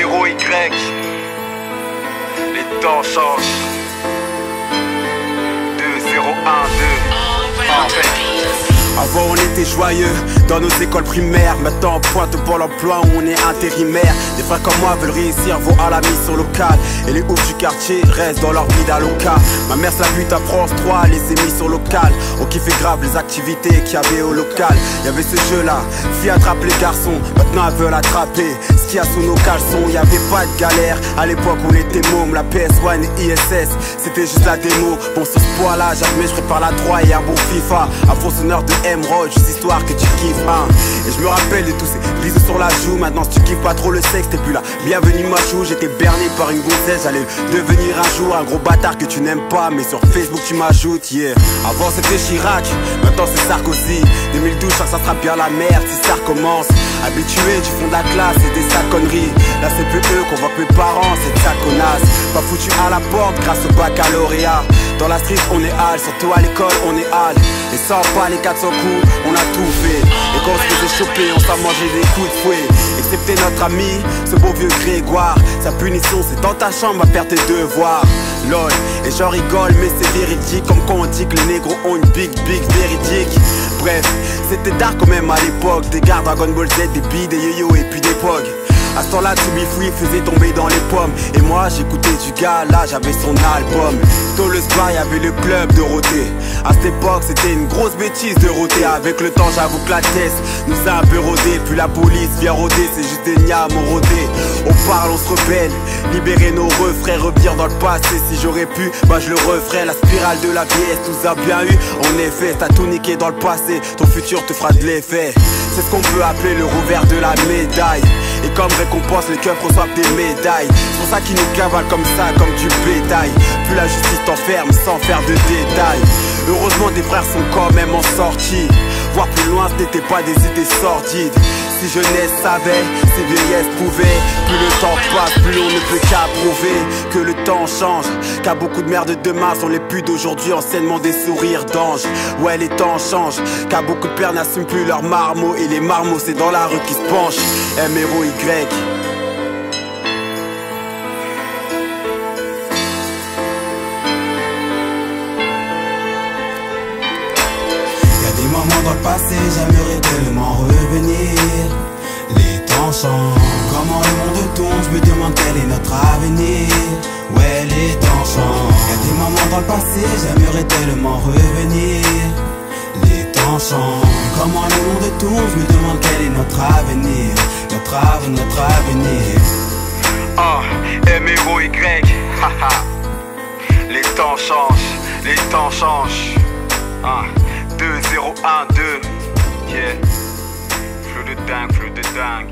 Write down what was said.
M-O-Y. Les temps changent. 2-0-1-2. Avant on était joyeux dans nos écoles primaires. Maintenant on pointe pour l'emploi où on est intérimaire. Des frères comme moi veulent réussir, vont à la mission locale. Et les oufs du quartier restent dans leur vie d'aloca. Ma mère se la bute à France 3, les émissions locales. On kiffait grave les activités qu'il y avait au local. Y'avait ce jeu là, filles attrape les garçons. Maintenant elles veulent attraper ce qu'il y a sous nos caleçons. Y'avait pas de galère, à l'époque on était mômes. La PS1 et ISS, c'était juste la démo. Bon sur ce poids là, jamais je prépare la 3 et un bon FIFA. Un fond sonneur de Emerald, juste histoire que tu kiffes hein. Et je me rappelle de tous ces bisous sur la joue. Maintenant si tu kiffes pas trop le sexe, t'es plus là. Bienvenue ma chou, j'étais berné par une gonzesse. J'allais devenir un jour un gros bâtard que tu n'aimes pas. Mais sur Facebook tu m'ajoutes, yeah. Avant c'était Chirac, maintenant c'est Sarkozy. 2012 ça sera bien la merde si ça recommence. Habitué du fond de la classe et des sales conneries. La CPE convoque mes parents, c'est de sa connasse. Pas foutu à la porte grâce au baccalauréat. Dans la street on est hal, surtout à l'école on est hal. Et sans pas les 400 coups, on a tout fait. Et quand on se faisait choper, on s'en mangeait des coups de fouet. Excepté notre ami, ce beau vieux Grégoire. Sa punition c'est dans ta chambre à faire tes devoirs. Lol, et j'en rigole mais c'est véridique. Comme quand on dit que les négros ont une big véridique. Bref, c'était dark quand même à l'époque. Des gars Dragon Ball Z, des billes, des yo-yo et puis des pogs. À ce temps-là, Free faisait tomber dans les pommes. Et moi, j'écoutais du gars, là, j'avais son album. Dans le spa, y'avait le club de Roté. À cette époque, c'était une grosse bêtise de Roté. Avec le temps, j'avoue que la tête nous a un peu rodé. Puis la police vient rôder, c'est juste des niams au rodé. On parle, on se rebelle, libérer nos refrains, revenir dans le passé. Si j'aurais pu, bah je le referais. La spirale de la vieillesse nous a bien eu. En effet, t'as tout niqué dans le passé. Ton futur te fera de l'effet. C'est ce qu'on peut appeler le revers de la médaille. Et comme récompense, les keufs reçoivent des médailles. C'est pour ça qu'ils nous cavalent comme ça, comme du bétail. Puis la justice t'enferme sans faire de détails. Heureusement des frères sont quand même en sortie. Voir plus loin, ce n'était pas des idées sordides. Si jeunesse savait, si vieillesse pouvait. Plus le temps passe, plus on ne peut qu'approuver que le temps change. Car beaucoup de mères de demain sont les putes d'aujourd'hui, anciennement des sourires d'ange. Ouais, les temps changent, car beaucoup de pères n'assument plus leurs marmots. Et les marmots, c'est dans la rue qui se penchent. M-O-Y. Des moments dans le passé, j'aimerais tellement revenir. Les temps changent, comment le monde tourne, je me demande quel est notre avenir. Ouais, les temps changent. Y'a des moments dans le passé, j'aimerais tellement revenir. Les temps changent, comment le monde tourne, je me demande quel est notre avenir. Notre avenir. M-O-Y. Les temps changent, les temps changent. 2-0-1-2. Yeah. Flou de dingue, flou de dingue.